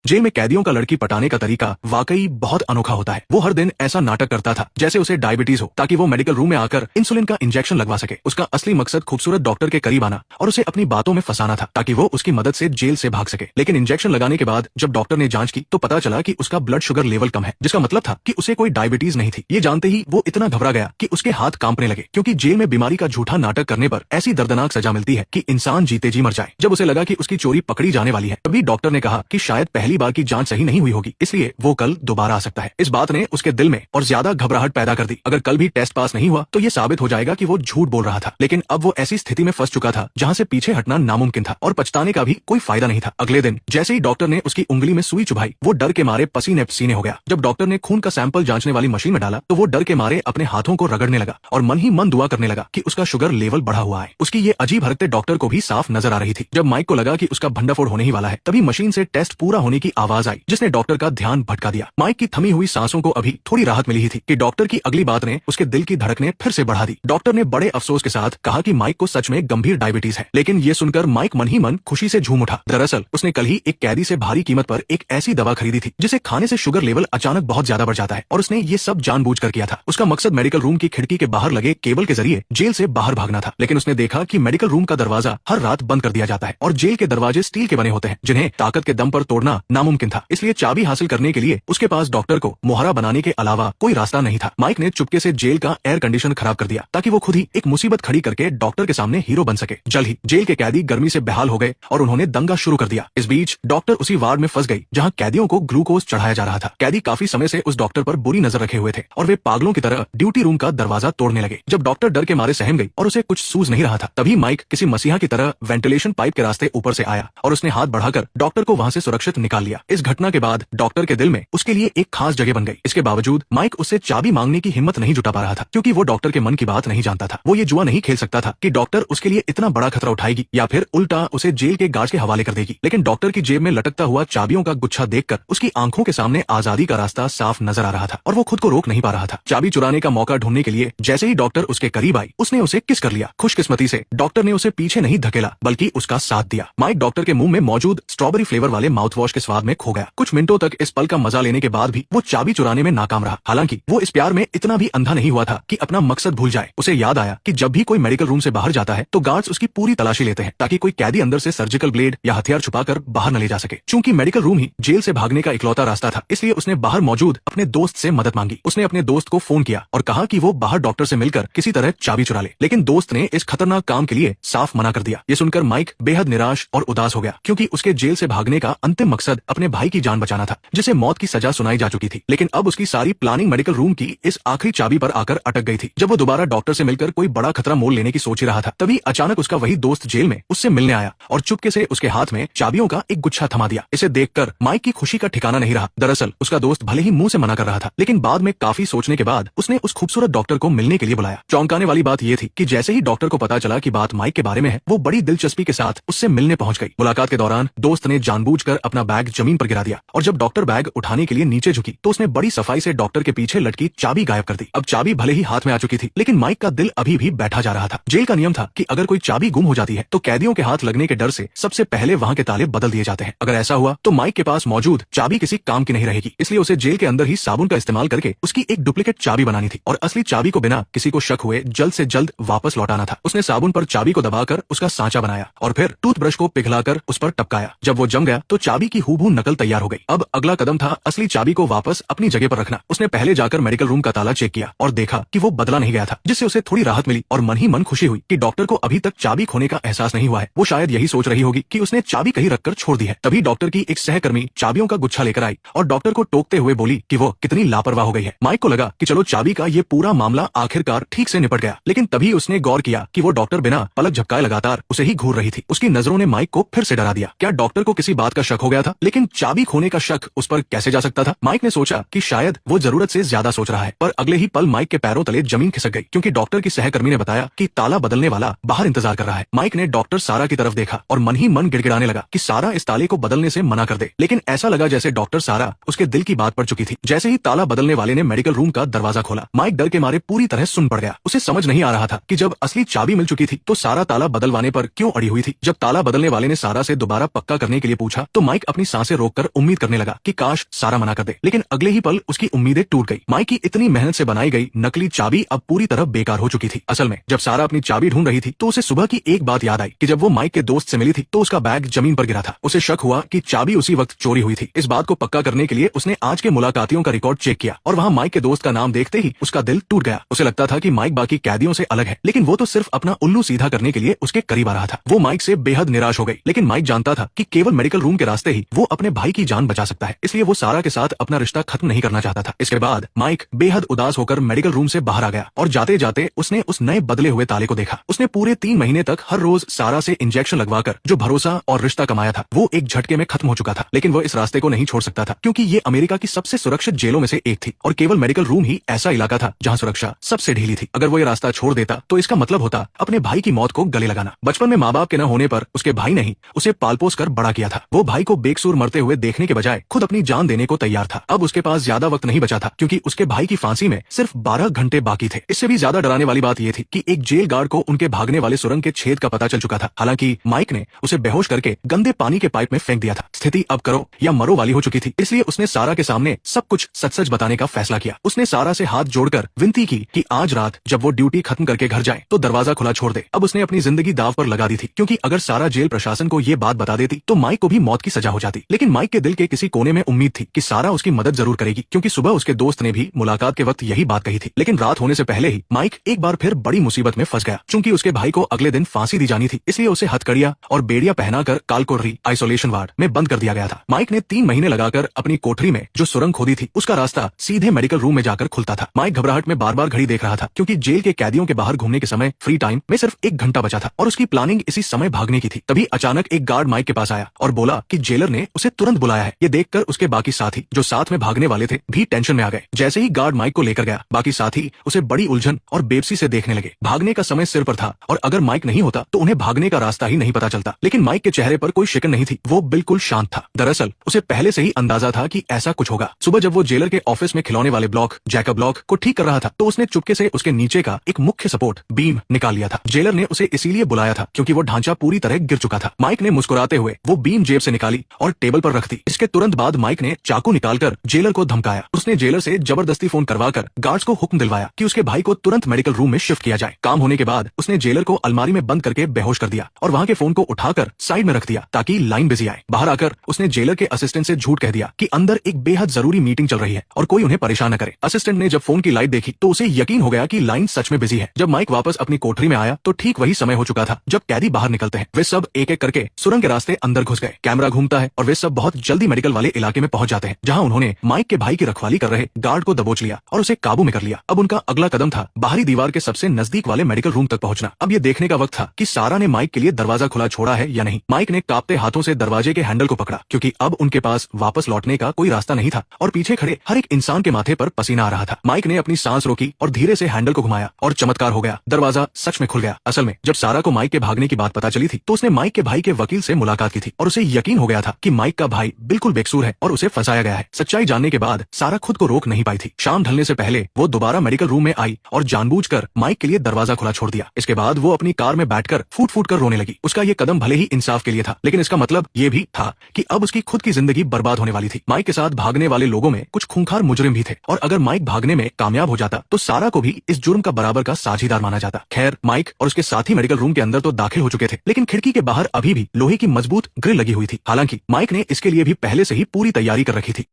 Jail में कैदियों का लड़की पटाने का तरीका वाकई बहुत अनोखा होता है। वो हर दिन ऐसा नाटक करता था जैसे उसे डायबिटीज हो, ताकि वो मेडिकल रूम में आकर इंसुलिन का इंजेक्शन लगवा सके। उसका असली मकसद खूबसूरत डॉक्टर के करीब आना और उसे अपनी बातों में फंसाना था, ताकि वो उसकी मदद से जेल से भाग सके। लेकिन इंजेक्शन लगाने के बाद जब डॉक्टर ने जांच की तो पता चला कि उसका ब्लड शुगर लेवल कम है, जिसका मतलब था कि उसे कोई डायबिटीज नहीं थी। ये जानते ही वो इतना घबरा गया कि उसके हाथ कांपने लगे, क्योंकि जेल में बीमारी का झूठा नाटक करने पर ऐसी दर्दनाक सजा मिलती है कि इंसान जीते जी मर जाए। जब उसे लगा कि उसकी चोरी पकड़ी जाने वाली है, तभी डॉक्टर ने कहा कि शायद पहली बार की जांच सही नहीं हुई होगी, इसलिए वो कल दोबारा आ सकता है। इस बात ने उसके दिल में और ज्यादा घबराहट पैदा कर दी। अगर कल भी टेस्ट पास नहीं हुआ तो ये साबित हो जाएगा कि वो झूठ बोल रहा था। लेकिन अब वो ऐसी स्थिति में फंस चुका था जहां से पीछे हटना नामुमकिन था और पछताने का भी कोई फायदा नहीं था। अगले दिन जैसे ही डॉक्टर ने उसकी उंगली में सुई चुभाई, वो डर के मारे पसीने पसीने हो गया। जब डॉक्टर ने खून का सैंपल जांचने वाली मशीन में डाला तो वो डर के मारे अपने हाथों को रगड़ने लगा और मन ही मन दुआ करने लगा कि उसका शुगर लेवल बढ़ा हुआ है। उसकी ये अजीब हरकतें डॉक्टर को भी साफ नजर आ रही थी। जब माइक को लगा कि उसका भंडाफोड़ होने ही वाला है, तभी मशीन से टेस्ट पूरा होने की आवाज आई, जिसने डॉक्टर का ध्यान भटका दिया। माइक की थमी हुई सांसों को अभी थोड़ी राहत मिली ही थी कि डॉक्टर की अगली बात ने उसके दिल की धड़कनें फिर से बढ़ा दी। डॉक्टर ने बड़े अफसोस के साथ कहा कि माइक को सच में गंभीर डायबिटीज है। लेकिन ये सुनकर माइक मन ही मन खुशी से झूम उठा। दरअसल उसने कल ही एक कैदी से भारी कीमत पर एक ऐसी दवा खरीदी थी जिसे खाने से शुगर लेवल अचानक बहुत ज्यादा बढ़ जाता है, और उसने ये सब जानबूझकर किया था। उसका मकसद मेडिकल रूम की खिड़की के बाहर लगे केबल के जरिए जेल से बाहर भागना था। लेकिन उसने देखा कि मेडिकल रूम का दरवाजा हर रात बंद कर दिया जाता है और जेल के दरवाजे स्टील के बने होते हैं, जिन्हें ताकत के दम पर तोड़ना नामुमकिन था। इसलिए चाबी हासिल करने के लिए उसके पास डॉक्टर को मुहरा बनाने के अलावा कोई रास्ता नहीं था। माइक ने चुपके से जेल का एयर कंडीशन खराब कर दिया, ताकि वो खुद ही एक मुसीबत खड़ी करके डॉक्टर के सामने हीरो बन सके। जल्द ही जेल के कैदी गर्मी से बेहाल हो गए और उन्होंने दंगा शुरू कर दिया। इस बीच डॉक्टर उसी वार्ड में फंस गई जहां कैदियों को ग्लूकोज चढ़ाया जा रहा था। कैदी काफी समय से उस डॉक्टर पर बुरी नजर रखे हुए थे और वे पागलों की तरह ड्यूटी रूम का दरवाजा तोड़ने लगे। जब डॉक्टर डर के मारे सहम गई और उसे कुछ सूझ नहीं रहा था, तभी माइक किसी मसीहा की तरह वेंटिलेशन पाइप के रास्ते ऊपर से आया और उसने हाथ बढ़ाकर डॉक्टर को वहां से सुरक्षित निकाल लिया। इस घटना के बाद डॉक्टर के दिल में उसके लिए एक खास जगह बन गई। इसके बावजूद माइक उससे चाबी मांगने की हिम्मत नहीं जुटा पा रहा था, क्योंकि वो डॉक्टर के मन की बात नहीं जानता था। वो ये जुआ नहीं खेल सकता था कि डॉक्टर उसके लिए इतना बड़ा खतरा उठाएगी या फिर उल्टा उसे जेल के गार्ड के हवाले कर देगी। लेकिन डॉक्टर की जेब में लटकता हुआ चाबियों का गुच्छा देखकर उसकी आंखों के सामने आजादी का रास्ता साफ नजर आ रहा था और वो खुद को रोक नहीं पा रहा था। चाबी चुराने का मौका ढूंढने के लिए जैसे ही डॉक्टर उसके करीब आई, उसने उसे किस कर लिया। खुशकिस्मती से डॉक्टर ने उसे पीछे नहीं धकेला, बल्कि उसका साथ दिया। माइक डॉक्टर के मुंह में मौजूद स्ट्रॉबेरी फ्लेवर वाले माउथवॉश के स्वाद में खो गया। कुछ मिनटों तक इस पल का मजा लेने के बाद भी वो चाबी चुराने में नाकाम रहा। हालांकि वो इस प्यार में इतना भी अंधा नहीं हुआ था कि अपना मकसद भूल जाए। उसे याद आया कि जब भी कोई मेडिकल रूम से बाहर जाता है तो गार्ड्स उसकी पूरी तलाशी लेते हैं, ताकि कोई कैदी अंदर से सर्जिकल ब्लेड या हथियार छुपाकर बाहर न ले जा सके। चूंकि मेडिकल रूम ही जेल से भागने का इकलौता रास्ता था, इसलिए उसने बाहर मौजूद अपने दोस्त से मदद मांगी। उसने अपने दोस्त को फोन किया और कहा कि वो बाहर डॉक्टर से मिलकर किसी तरह चाबी चुरा ले। लेकिन दोस्त ने इस खतरनाक काम के लिए साफ मना कर दिया। ये सुनकर माइक बेहद निराश और उदास हो गया, क्योंकि उसके जेल से भागने का अंतिम मकसद अपने भाई की जान बचाना था, जिसे मौत की सजा सुनाई जा चुकी थी। लेकिन अब उसकी सारी प्लानिंग मेडिकल रूम की इस आखिरी चाबी पर आकर अटक गई थी। जब वो दोबारा डॉक्टर से मिलकर कोई बड़ा खतरा मोल लेने की सोच ही रहा था, तभी अचानक उसका वही दोस्त जेल में उससे मिलने आया और चुपके से उसके हाथ में चाबियों का एक गुच्छा थमा दिया। इसे देखकर माइक की खुशी का ठिकाना नहीं रहा। दरअसल उसका दोस्त भले ही मुंह से मना कर रहा था, लेकिन बाद में काफी सोचने के बाद उसने उस खूबसूरत डॉक्टर को मिलने के लिए बुलाया। चौंकाने वाली बात यह थी कि जैसे ही डॉक्टर को पता चला कि बात माइक के बारे में है, वो बड़ी दिलचस्पी के साथ उससे मिलने पहुंच गई। मुलाकात के दौरान दोस्त ने जानबूझकर अपना बैग जमीन पर गिरा दिया और जब डॉक्टर बैग उठाने के लिए नीचे झुकी तो उसने बड़ी सफाई से डॉक्टर के पीछे लटकी चाबी गायब कर दी। अब चाबी भले ही हाथ में आ चुकी थी, लेकिन माइक का दिल अभी भी बैठा जा रहा था। जेल का नियम था कि अगर कोई चाबी गुम हो जाती है तो कैदियों के हाथ लगने के डर से सबसे पहले वहां के ताले बदल दिए जाते हैं। अगर ऐसा हुआ तो माइक के पास मौजूद चाबी किसी काम की नहीं रहेगी, इसलिए उसे जेल के अंदर ही साबुन का इस्तेमाल करके उसकी एक डुप्लीकेट चाबी बनानी थी और असली चाबी को बिना किसी को शक हुए जल्द से जल्द वापस लौटाना था। उसने साबुन पर चाबी को दबाकर उसका सांचा बनाया और फिर टूथब्रश को पिघलाकर उस पर टपकाया। जब वो जम गया तो चाबी की हूबहू नकल तैयार हो गई। अब अगला कदम था असली चाबी को वापस अपनी जगह पर रखना। उसने पहले जाकर मेडिकल रूम का ताला चेक किया और देखा कि वो बदला नहीं गया था, जिससे उसे थोड़ी राहत मिली और मन ही मन खुशी हुई कि डॉक्टर को अभी तक चाबी खोने का एहसास नहीं हुआ है। वो शायद यही सोच रही होगी कि उसने चाबी कहीं रखकर छोड़ दी है। तभी डॉक्टर की एक सहकर्मी चाबियों का गुच्छा लेकर आई और डॉक्टर को टोकते हुए बोली कि वो कितनी लापरवाह हो गई है। माइक को लगा कि चलो चाबी का ये पूरा मामला आखिरकार ठीक से निपट गया, लेकिन तभी उसने गौर किया कि वो डॉक्टर बिना पलक झपकाए लगातार उसे ही घूर रही थी। उसकी नजरों ने माइक को फिर से डरा दिया। क्या डॉक्टर को किसी बात का शक हो गया था? लेकिन चाबी खोने का शक उस पर कैसे जा सकता था? माइक ने सोचा कि शायद वो जरूरत से ज्यादा सोच रहा है, पर अगले ही पल माइक के पैरों तले जमीन खिसक गई, क्योंकि डॉक्टर की सहकर्मी ने बताया कि ताला बदलने वाला बाहर इंतजार कर रहा है। माइक ने डॉक्टर सारा की तरफ देखा और मन ही मन गिड़गिड़ाने लगा कि सारा इस ताले को बदलने से मना कर दे। लेकिन ऐसा लगा जैसे डॉक्टर सारा उसके दिल की बात पड़ चुकी थी। जैसे ही ताला बदलने वाले ने मेडिकल रूम का दरवाजा खोला, माइक डर के मारे पूरी तरह सुन पड़ गया। उसे समझ नहीं आ रहा था कि जब असली चाबी मिल चुकी थी तो सारा ताला बदलवाने पर क्यों अड़ी हुई थी। जब ताला बदलने वाले ने सारा से दोबारा पक्का करने के लिए पूछा तो माइक अपनी सांसें रोककर उम्मीद करने लगा कि काश सारा मना कर दे, लेकिन अगले ही पल उसकी उम्मीदें टूट गई। माइक की इतनी मेहनत से बनाई गई नकली चाबी अब पूरी तरह बेकार हो चुकी थी। असल में जब सारा अपनी चाबी ढूंढ रही थी तो उसे सुबह की एक बात याद आई कि जब वो माइक के दोस्त से मिली थी तो उसका बैग जमीन पर गिरा था। उसे शक हुआ कि चाबी उसी वक्त चोरी हुई थी। इस बात को पक्का करने के लिए उसने आज के मुलाकातियों का रिकॉर्ड चेक किया और वहाँ माइक के दोस्त का नाम देखते ही उसका दिल टूट गया। उसे लगता था कि माइक बाकी कैदियों से अलग है, लेकिन वो तो सिर्फ अपना उल्लू सीधा करने के लिए उसके करीब आ रहा था। वो माइक से बेहद निराश हो गई, लेकिन माइक जानता था कि केवल मेडिकल रूम के रास्ते ही वो अपने भाई की जान बचा सकता है, इसलिए वो सारा के साथ अपना रिश्ता खत्म नहीं करना चाहता था। इसके बाद माइक बेहद उदास होकर मेडिकल रूम से बाहर आ गया और जाते जाते उसने उस नए बदले हुए ताले को देखा। उसने पूरे 3 महीने तक हर रोज सारा से इंजेक्शन लगवाकर जो भरोसा और रिश्ता कमाया था वो एक झटके में खत्म हो चुका था। लेकिन वो इस रास्ते को नहीं छोड़ सकता था, क्योंकि ये अमेरिका की सबसे सुरक्षित जेलों में से एक थी और केवल मेडिकल रूम ही ऐसा इलाका था जहाँ सुरक्षा सबसे ढीली थी। अगर वो ये रास्ता छोड़ देता तो इसका मतलब होता अपने भाई की मौत को गले लगाना। बचपन में माँ बाप के न होने पर उसके भाई ने ही उसे पाल पोस कर बड़ा किया था। वो भाई को बेकसूर मरते हुए देखने के बजाय खुद अपनी जान देने को तैयार था। अब उसके पास ज्यादा वक्त नहीं बचा था, क्योंकि उसके भाई की फांसी में सिर्फ 12 घंटे बाकी थे। इससे भी ज्यादा डराने वाली बात यह थी कि एक जेल गार्ड को उनके भागने वाले सुरंग के छेद का पता चल चुका था। हालांकि माइक ने उसे बेहोश करके गंदे पानी के पाइप में फेंक दिया था। स्थिति अब करो या मरो वाली हो चुकी थी, इसलिए उसने सारा के सामने सब कुछ सच सच बताने का फैसला किया। उसने सारा से हाथ जोड़कर विनती की कि आज रात जब वो ड्यूटी खत्म करके घर जाए तो दरवाजा खुला छोड़ दे। अब उसने अपनी जिंदगी दाव पर लगा दी थी, क्योंकि अगर सारा जेल प्रशासन को ये बात बता देती तो माइक को भी मौत की सजा हो जाती। लेकिन माइक के दिल के किसी कोने में उम्मीद थी कि सारा उसकी मदद जरूर करेगी, क्योंकि सुबह उसके दोस्त ने भी मुलाकात के वक्त यही बात कही थी। लेकिन रात होने से पहले ही माइक एक बार फिर बड़ी मुसीबत में फंस गया। चूंकि उसके भाई को अगले दिन फांसी दी जानी थी, इसलिए उसे हथकड़ियां और बेड़ियां पहनाकर कालकोठरी आइसोलेशन वार्ड में बंद कर दिया गया था। माइक ने 3 महीने लगाकर अपनी कोठरी में जो सुरंग खोदी थी उसका रास्ता सीधे मेडिकल रूम में जाकर खुलता था। माइक घबराहट में बार बार घड़ी देख रहा था, क्योंकि जेल के कैदियों के बाहर घूमने के समय फ्री टाइम में सिर्फ 1 घंटा बचा था और उसकी प्लानिंग इसी समय भागने की थी। तभी अचानक एक गार्ड माइक के पास आया और बोला कि जेलर ने उसे तुरंत बुलाया है। ये देखकर उसके बाकी साथी जो साथ में भागने वाले थे भी टेंशन में आ गए। जैसे ही गार्ड माइक को लेकर गया, बाकी साथी उसे बड़ी उलझन और बेबसी से देखने लगे। भागने का समय सिर पर था और अगर माइक नहीं होता तो उन्हें भागने का रास्ता ही नहीं पता चलता। लेकिन माइक के चेहरे पर कोई शिकन नहीं थी, वो बिल्कुल शांत था। दरअसल उसे पहले से ही अंदाजा था कि ऐसा कुछ होगा। सुबह जब वो जेलर के ऑफिस में खिलौने वाले ब्लॉक जैकब ब्लॉक को ठीक कर रहा था तो उसने चुपके से उसके नीचे का एक मुख्य सपोर्ट बीम निकाल लिया था। जेलर ने उसे इसीलिए बुलाया था क्योंकि वो ढांचा पूरी तरह गिर चुका था। माइक ने मुस्कुराते हुए वो बीम जेब से निकाली और टेबल पर रख दी। इसके तुरंत बाद माइक ने चाकू निकालकर जेलर को धमकाया। उसने जेलर से जबरदस्ती फोन करवाकर गार्ड्स को हुक्म दिलवाया कि उसके भाई को तुरंत मेडिकल रूम में शिफ्ट किया जाए। काम होने के बाद उसने जेलर को अलमारी में बंद करके बेहोश कर दिया और वहाँ के फोन को उठाकर साइड में रख दिया ताकि लाइन बिजी आए। बाहर आकर उसने जेलर के असिस्टेंट से झूठ कह दिया कि अंदर एक बेहद जरूरी मीटिंग चल रही है और कोई उन्हें परेशान न करे। असिस्टेंट ने जब फोन की लाइट देखी तो उसे यकीन हो गया कि लाइन सच में बिजी है। जब माइक वापस अपनी कोठरी में आया तो ठीक वही समय हो चुका था जब कैदी बाहर निकलते हैं। वे सब एक एक करके सुरंग के रास्ते अंदर घुस गए। कैमरा घूमता है और वे सब बहुत जल्दी मेडिकल वाले इलाके में पहुंच जाते हैं, जहां उन्होंने माइक के भाई की रखवाली कर रहे गार्ड को दबोच लिया और उसे काबू में कर लिया। अब उनका अगला कदम था बाहरी दीवार के सबसे नजदीक वाले मेडिकल रूम तक पहुंचना। अब ये देखने का वक्त था कि सारा ने माइक के लिए दरवाजा खुला छोड़ा है या नहीं। माइक ने कांपते हाथों से दरवाजे के हैंडल को पकड़ा, क्योंकि अब उनके पास वापस लौटने का कोई रास्ता नहीं था और पीछे खड़े हर एक इंसान के माथे पर पसीना आ रहा था। माइक ने अपनी सांस रोकी और धीरे से हैंडल को घुमाया और चमत्कार हो गया, दरवाजा सच में खुल गया। असल में जब सारा को माइक के भागने की बात पता चली थी तो उसने माइक के भाई के वकील से मुलाकात की थी और उसे यकीन हो गया था कि माइक का भाई बिल्कुल बेकसूर है और उसे फंसाया गया है। सच्चाई जानने के बाद सारा खुद को रोक नहीं पाई थी। शाम ढलने से पहले वो दोबारा मेडिकल रूम में आई और जानबूझकर माइक के लिए दरवाजा खुला छोड़ दिया। इसके बाद वो अपनी कार में बैठकर फूट फूट कर रोने लगी। उसका ये कदम भले ही इंसाफ के लिए था, लेकिन इसका मतलब ये भी था कि अब उसकी खुद की जिंदगी बर्बाद होने वाली थी। माइक के साथ भागने वाले लोगों में कुछ खूंखार मुजरिम भी थे और अगर माइक भागने में कामयाब हो जाता तो सारा को भी इस जुर्म का बराबर का साझीदार माना जाता। खैर, माइक और उसके साथी मेडिकल रूम के अंदर तो दाखिल हो चुके थे, लेकिन खिड़की के बाहर अभी भी लोहे की मजबूत ग्रिल लगी हुई थी। हालांकि माइक ने इसके लिए भी पहले से ही पूरी तैयारी कर रखी थी।